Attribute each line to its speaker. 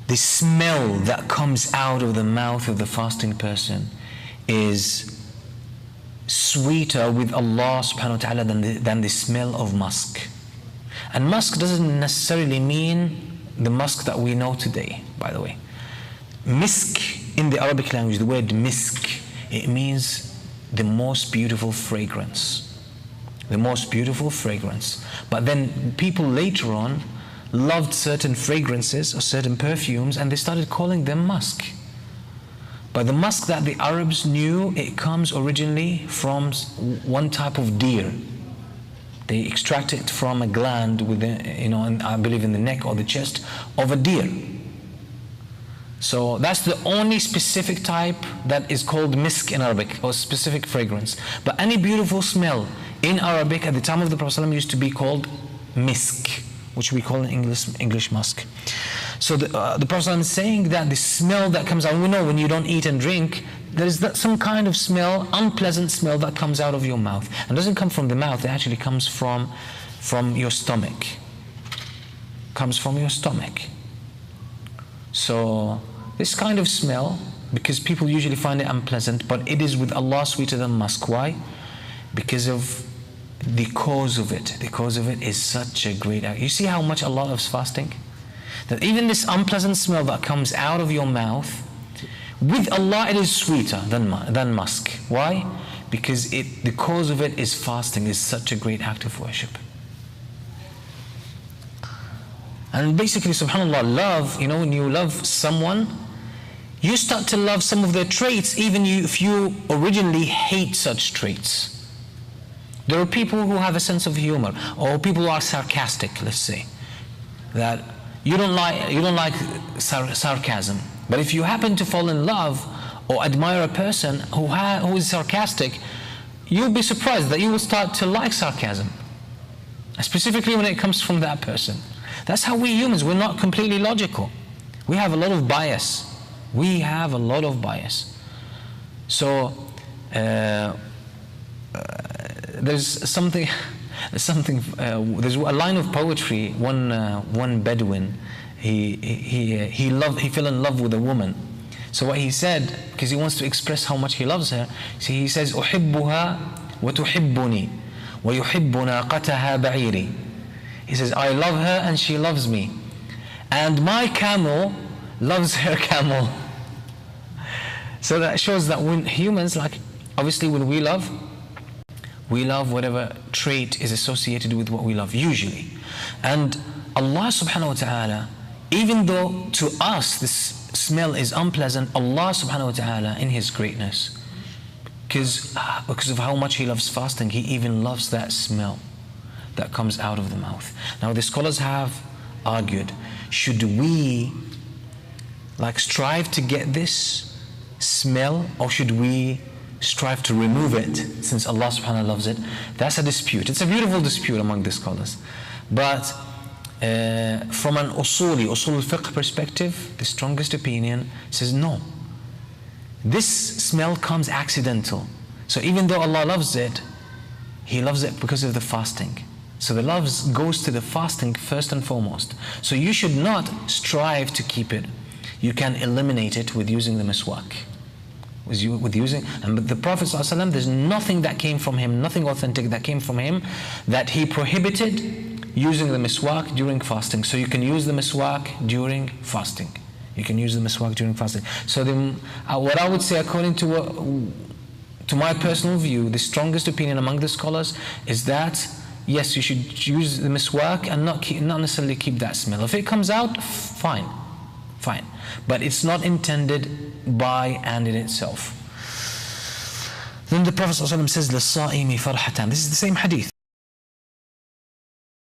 Speaker 1: the smell that comes out of the mouth of the fasting person is sweeter with Allah subhanahu wa ta'ala than the smell of musk. And musk doesn't necessarily mean the musk that we know today, by the way. Misk in the Arabic language, the word misk, it means the most beautiful fragrance. The most beautiful fragrance. But then people later on loved certain fragrances or certain perfumes and they started calling them musk. But the musk that the Arabs knew, it comes originally from one type of deer. They extract it from a gland within, I believe in the neck or the chest of a deer. So that's the only specific type that is called misk in Arabic, or specific fragrance. But any beautiful smell in Arabic at the time of the Prophet ﷺ used to be called misk, which we call in English musk. So the Prophet ﷺ is saying that the smell that comes out, we know when you don't eat and drink, there is some kind of smell, unpleasant smell that comes out of your mouth. And doesn't come from the mouth, it actually comes from your stomach. Comes from your stomach. So this kind of smell, because people usually find it unpleasant, but it is with Allah sweeter than musk. Why? Because of the cause of it. The cause of it is such a great act. You see how much Allah loves fasting? That even this unpleasant smell that comes out of your mouth, with Allah it is sweeter than musk. Why? Because the cause of it is fasting, is such a great act of worship. And basically, subhanAllah, love, when you love someone, you start to love some of their traits, even if you originally hate such traits. There are people who have a sense of humor, or people who are sarcastic, let's say, that you don't like sarcasm. But if you happen to fall in love or admire a person who is sarcastic, you'll be surprised that you will start to like sarcasm, specifically when it comes from that person. That's how we humans, we're not completely logical. We have a lot of bias. We have a lot of bias. So there's a line of poetry. One Bedouin, he fell in love with a woman. So what he said, because he wants to express how much he loves her, he says, "Uhibbuha wa tuhibbuni, wa yuhibbu naqataha ba'iri." He says, I love her and she loves me, and my camel loves her camel. So that shows that when humans, obviously when we love whatever trait is associated with what we love, usually. And Allah subhanahu wa ta'ala, even though to us this smell is unpleasant, Allah subhanahu wa ta'ala in His greatness, because of how much He loves fasting, He even loves that smell that comes out of the mouth. Now the scholars have argued, should we strive to get this smell, or should we strive to remove it, since Allah subhanahu wa ta'ala loves it? That's a dispute. It's a beautiful dispute among the scholars. But from an usul al-fiqh perspective, the strongest opinion says no. This smell comes accidental. So even though Allah loves it, He loves it because of the fasting. So the love goes to the fasting first and foremost. So you should not strive to keep it. You can eliminate it with using the miswak. And the Prophet ﷺ, there's nothing that came from him, nothing authentic that came from him, that he prohibited using the miswak during fasting. So you can use the miswak during fasting. You can use the miswak during fasting. So what I would say, according to my personal view, the strongest opinion among the scholars is that yes, you should use the miswak and not necessarily keep that smell. If it comes out, fine. But it's not intended by and in itself. Then the Prophet ﷺ says, لِلصَّائِمِ فَرْحَةً. This is the same hadith.